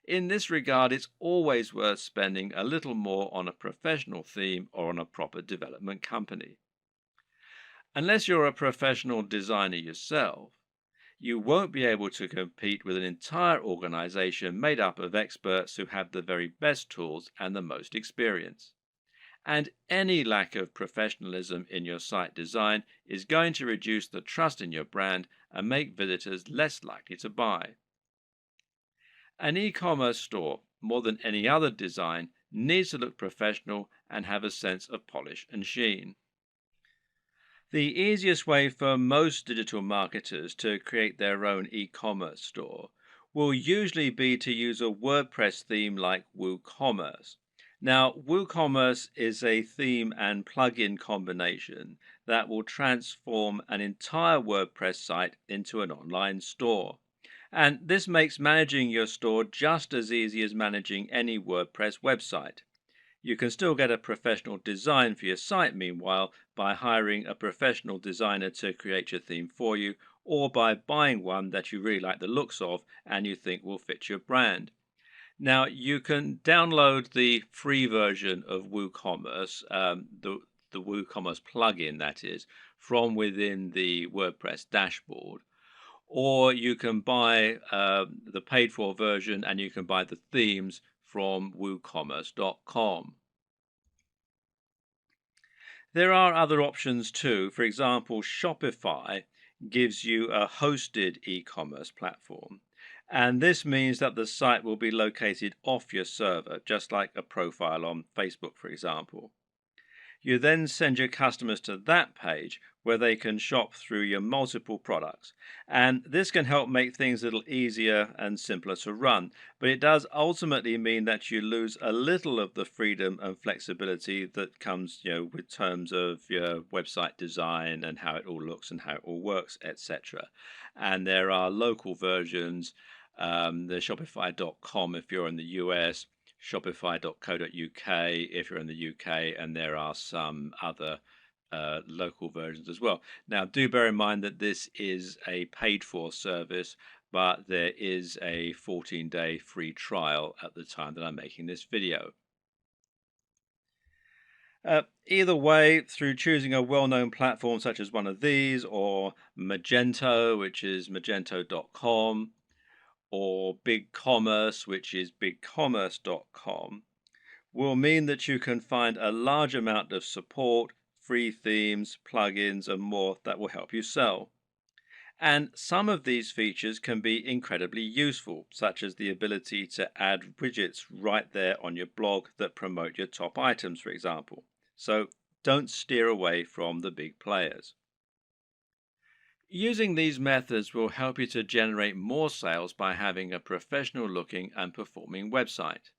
In this regard, it's always worth spending a little more on a professional theme or on a proper development company. Unless you're a professional designer yourself, you won't be able to compete with an entire organization made up of experts who have the very best tools and the most experience. And any lack of professionalism in your site design is going to reduce the trust in your brand and make visitors less likely to buy. An e-commerce store, more than any other design, needs to look professional and have a sense of polish and sheen. The easiest way for most digital marketers to create their own e-commerce store will usually be to use a WordPress theme like WooCommerce. Now, WooCommerce is a theme and plugin combination that will transform an entire WordPress site into an online store. And this makes managing your store just as easy as managing any WordPress website. You can still get a professional design for your site, meanwhile, by hiring a professional designer to create your theme for you, or by buying one that you really like the looks of and you think will fit your brand. Now, you can download the free version of WooCommerce, the WooCommerce plugin, that is, from within the WordPress dashboard. Or you can buy the paid for version and you can buy the themes from woocommerce.com. There are other options too. For example, Shopify gives you a hosted e-commerce platform. And this means that the site will be located off your server, just like a profile on Facebook, for example. You then send your customers to that page where they can shop through your multiple products. And this can help make things a little easier and simpler to run. But it does ultimately mean that you lose a little of the freedom and flexibility that comes, with terms of your website design and how it all looks and how it all works, etc. And there are local versions, the Shopify.com if you're in the US, shopify.co.uk if you're in the UK, and there are some other local versions as well. Now, do bear in mind that this is a paid for service, but there is a 14-day free trial at the time that I'm making this video. Either way, through choosing a well-known platform such as one of these, or Magento, which is magento.com, or BigCommerce, which is bigcommerce.com, will mean that you can find a large amount of support, free themes, plugins, and more that will help you sell. And some of these features can be incredibly useful, such as the ability to add widgets right there on your blog that promote your top items, for example. So don't steer away from the big players. Using these methods will help you to generate more sales by having a professional looking and performing website.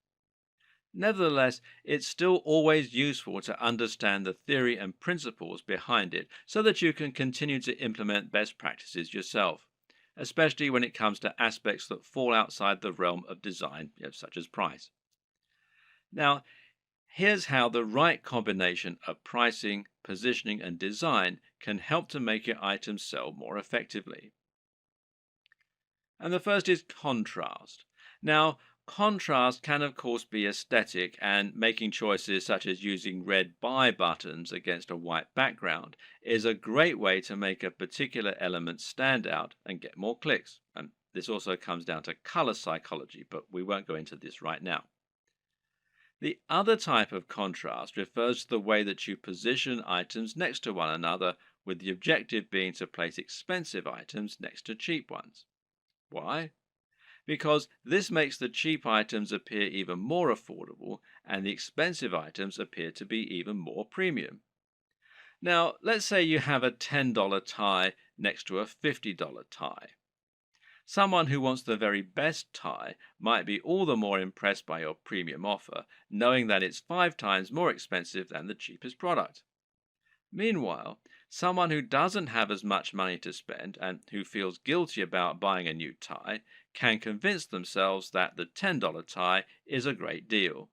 Nevertheless, it's still always useful to understand the theory and principles behind it so that you can continue to implement best practices yourself, especially when it comes to aspects that fall outside the realm of design, such as price. Now, here's how the right combination of pricing, positioning, and design can help to make your items sell more effectively. And the first is contrast. Now, contrast can, of course, be aesthetic, and making choices such as using red buy buttons against a white background is a great way to make a particular element stand out and get more clicks. And this also comes down to color psychology, but we won't go into this right now. The other type of contrast refers to the way that you position items next to one another, with the objective being to place expensive items next to cheap ones. Why? Because this makes the cheap items appear even more affordable and the expensive items appear to be even more premium. Now, let's say you have a $10 tie next to a $50 tie. Someone who wants the very best tie might be all the more impressed by your premium offer, knowing that it's 5 times more expensive than the cheapest product. Meanwhile, someone who doesn't have as much money to spend and who feels guilty about buying a new tie can convince themselves that the $10 tie is a great deal.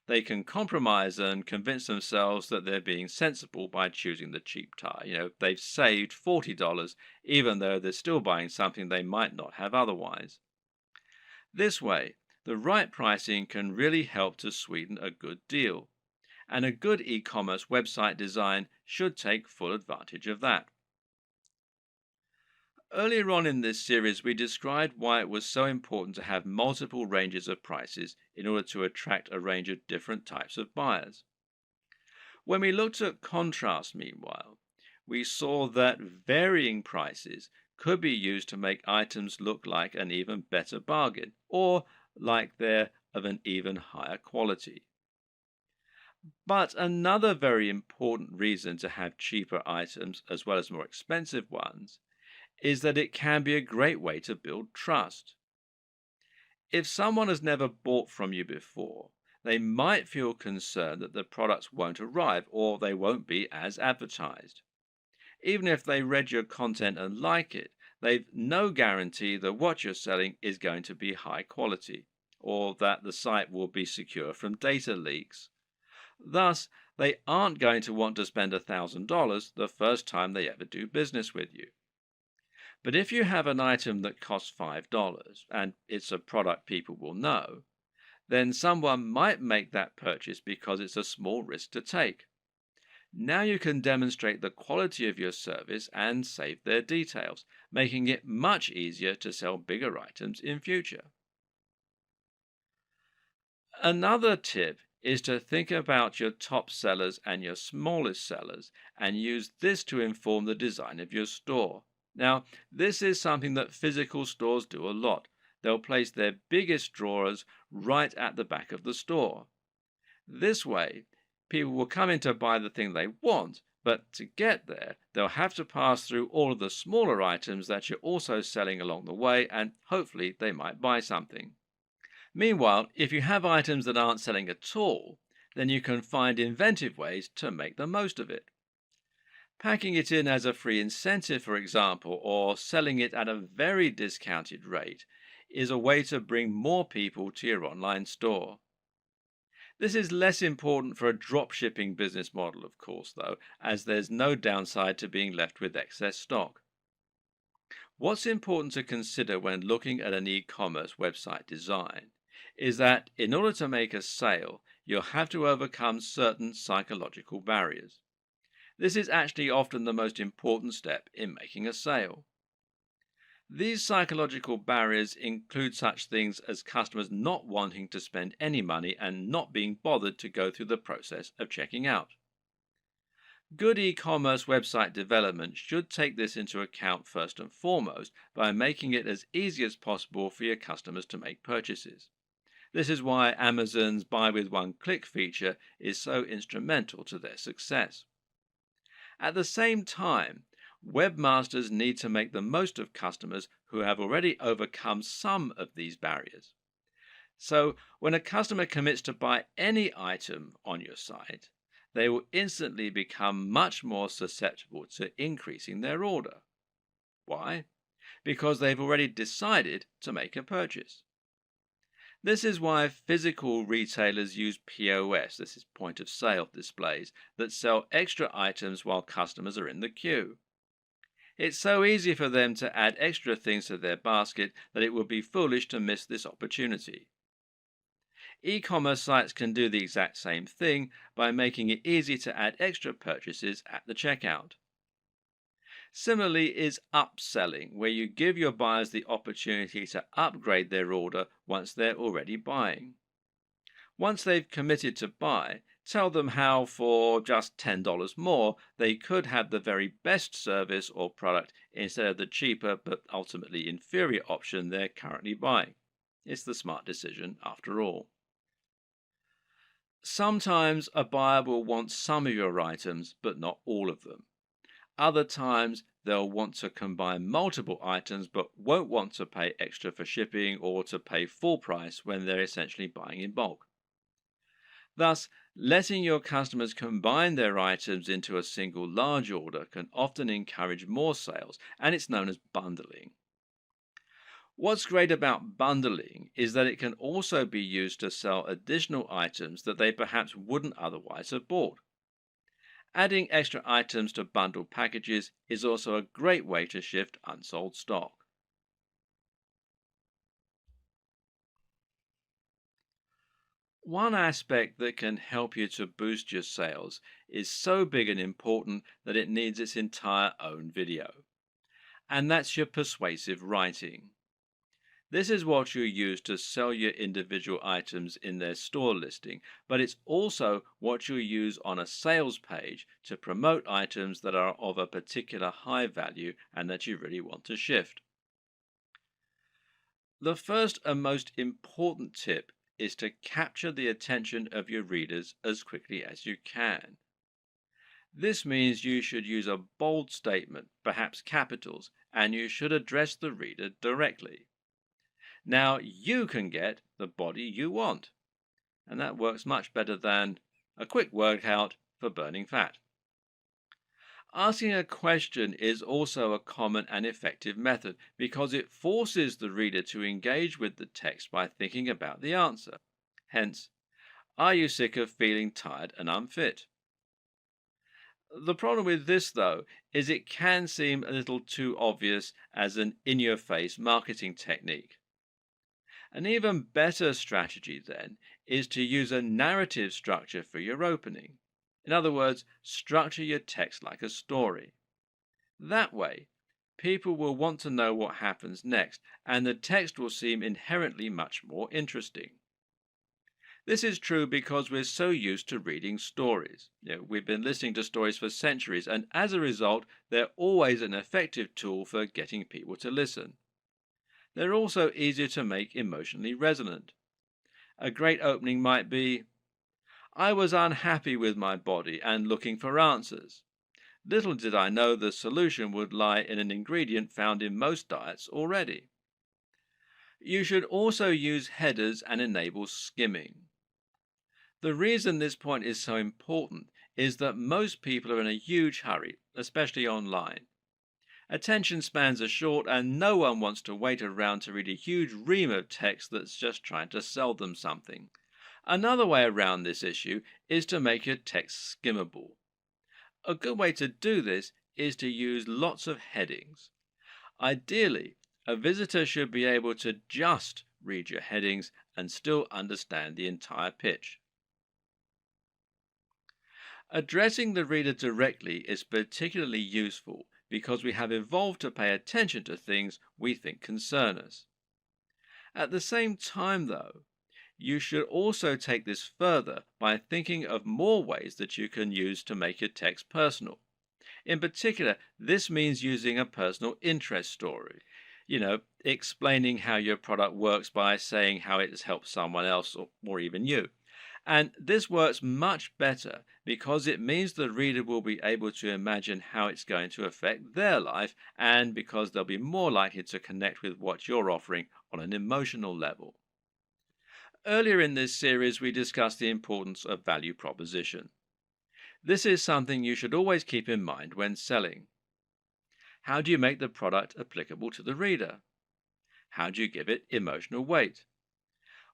They can compromise and convince themselves that they're being sensible by choosing the cheap tie. They've saved $40 even though they're still buying something they might not have otherwise. This way, the right pricing can really help to sweeten a good deal. And a good e-commerce website design should take full advantage of that. Earlier on in this series, we described why it was so important to have multiple ranges of prices in order to attract a range of different types of buyers. When we looked at contrast, meanwhile, we saw that varying prices could be used to make items look like an even better bargain, or like they're of an even higher quality. But another very important reason to have cheaper items as well as more expensive ones is that it can be a great way to build trust. If someone has never bought from you before, they might feel concerned that the products won't arrive or they won't be as advertised. Even if they read your content and like it, they've no guarantee that what you're selling is going to be high quality, or that the site will be secure from data leaks. Thus, they aren't going to want to spend $1,000 the first time they ever do business with you. But if you have an item that costs $5 and it's a product people will know, then someone might make that purchase because it's a small risk to take. Now you can demonstrate the quality of your service and save their details, making it much easier to sell bigger items in future. Another tip is to think about your top sellers and your smallest sellers and use this to inform the design of your store. Now, this is something that physical stores do a lot. They'll place their biggest drawers right at the back of the store. This way, people will come in to buy the thing they want, but to get there, they'll have to pass through all of the smaller items that you're also selling along the way, and hopefully they might buy something. Meanwhile, if you have items that aren't selling at all, then you can find inventive ways to make the most of it. Packing it in as a free incentive, for example, or selling it at a very discounted rate is a way to bring more people to your online store. This is less important for a dropshipping business model, of course, though, as there's no downside to being left with excess stock. What's important to consider when looking at an e-commerce website design is that in order to make a sale, you'll have to overcome certain psychological barriers. This is actually often the most important step in making a sale. These psychological barriers include such things as customers not wanting to spend any money and not being bothered to go through the process of checking out. Good e-commerce website development should take this into account first and foremost by making it as easy as possible for your customers to make purchases. This is why Amazon's buy with one click feature is so instrumental to their success. At the same time, webmasters need to make the most of customers who have already overcome some of these barriers. So, when a customer commits to buy any item on your site, they will instantly become much more susceptible to increasing their order. Why? Because they've already decided to make a purchase. This is why physical retailers use POS, this is point of sale displays, that sell extra items while customers are in the queue. It's so easy for them to add extra things to their basket that it would be foolish to miss this opportunity. E-commerce sites can do the exact same thing by making it easy to add extra purchases at the checkout. Similarly is upselling, where you give your buyers the opportunity to upgrade their order once they're already buying. Once they've committed to buy, tell them how for just $10 more they could have the very best service or product instead of the cheaper but ultimately inferior option they're currently buying. It's the smart decision after all. Sometimes a buyer will want some of your items but not all of them. Other times, they'll want to combine multiple items but won't want to pay extra for shipping or to pay full price when they're essentially buying in bulk. Thus, letting your customers combine their items into a single large order can often encourage more sales, and it's known as bundling. What's great about bundling is that it can also be used to sell additional items that they perhaps wouldn't otherwise have bought. Adding extra items to bundled packages is also a great way to shift unsold stock. One aspect that can help you to boost your sales is so big and important that it needs its entire own video, and that's your persuasive writing. This is what you use to sell your individual items in their store listing, but it's also what you use on a sales page to promote items that are of a particular high value and that you really want to shift. The first and most important tip is to capture the attention of your readers as quickly as you can. This means you should use a bold statement, perhaps capitals, and you should address the reader directly. Now you can get the body you want, and that works much better than a quick workout for burning fat. Asking a question is also a common and effective method because it forces the reader to engage with the text by thinking about the answer. Hence, are you sick of feeling tired and unfit? The problem with this, though, is it can seem a little too obvious as an in-your-face marketing technique. An even better strategy, then, is to use a narrative structure for your opening. In other words, structure your text like a story. That way, people will want to know what happens next, and the text will seem inherently much more interesting. This is true because we're so used to reading stories. We've been listening to stories for centuries, and as a result, they're always an effective tool for getting people to listen. They're also easier to make emotionally resonant. A great opening might be, I was unhappy with my body and looking for answers. Little did I know the solution would lie in an ingredient found in most diets already. You should also use headers and enable skimming. The reason this point is so important is that most people are in a huge hurry, especially online. Attention spans are short and no one wants to wait around to read a huge ream of text that's just trying to sell them something. Another way around this issue is to make your text skimmable. A good way to do this is to use lots of headings. Ideally, a visitor should be able to just read your headings and still understand the entire pitch. Addressing the reader directly is particularly useful because we have evolved to pay attention to things we think concern us. At the same time, though, you should also take this further by thinking of more ways that you can use to make your text personal. In particular, this means using a personal interest story. Explaining how your product works by saying how it has helped someone else or even you. And this works much better because it means the reader will be able to imagine how it's going to affect their life, and because they'll be more likely to connect with what you're offering on an emotional level. Earlier in this series, we discussed the importance of value proposition. This is something you should always keep in mind when selling. How do you make the product applicable to the reader? How do you give it emotional weight?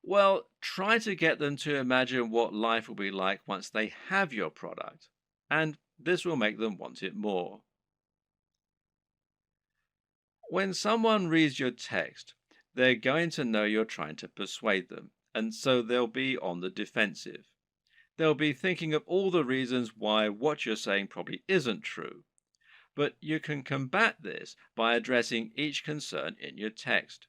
Well, try to get them to imagine what life will be like once they have your product, and this will make them want it more. When someone reads your text, they're going to know you're trying to persuade them, and so they'll be on the defensive. They'll be thinking of all the reasons why what you're saying probably isn't true. But you can combat this by addressing each concern in your text.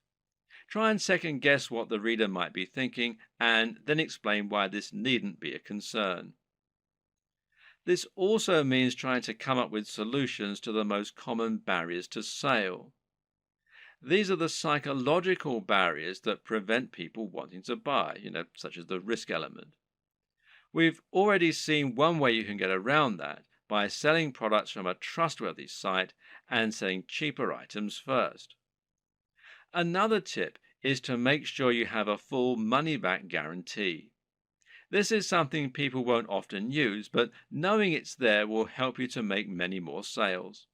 Try and second guess what the reader might be thinking, and then explain why this needn't be a concern. This also means trying to come up with solutions to the most common barriers to sale. These are the psychological barriers that prevent people wanting to buy, such as the risk element. We've already seen one way you can get around that by selling products from a trustworthy site and selling cheaper items first. Another tip is to make sure you have a full money-back guarantee. This is something people won't often use, but knowing it's there will help you to make many more sales.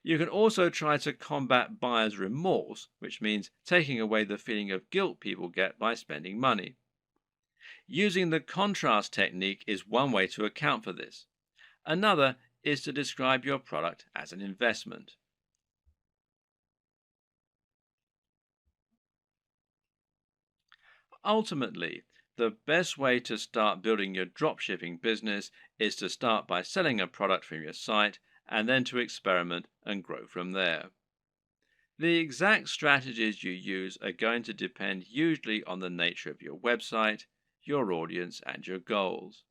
You can also try to combat buyer's remorse, which means taking away the feeling of guilt people get by spending money. Using the contrast technique is one way to account for this. Another is to describe your product as an investment. Ultimately, the best way to start building your dropshipping business is to start by selling a product from your site and then to experiment and grow from there. The exact strategies you use are going to depend usually on the nature of your website, your audience, and your goals.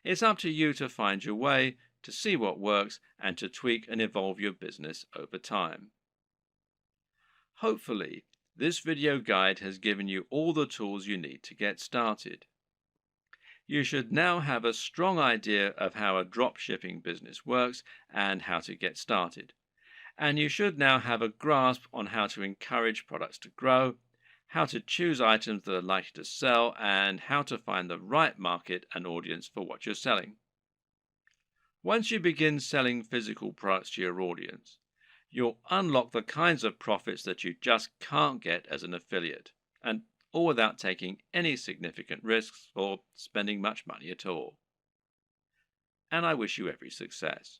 It's up to you to find your way, to see what works, and to tweak and evolve your business over time. Hopefully, this video guide has given you all the tools you need to get started. You should now have a strong idea of how a dropshipping business works and how to get started. And you should now have a grasp on how to encourage products to grow, how to choose items that are likely to sell, and how to find the right market and audience for what you're selling. Once you begin selling physical products to your audience, you'll unlock the kinds of profits that you just can't get as an affiliate, and all without taking any significant risks or spending much money at all. And I wish you every success.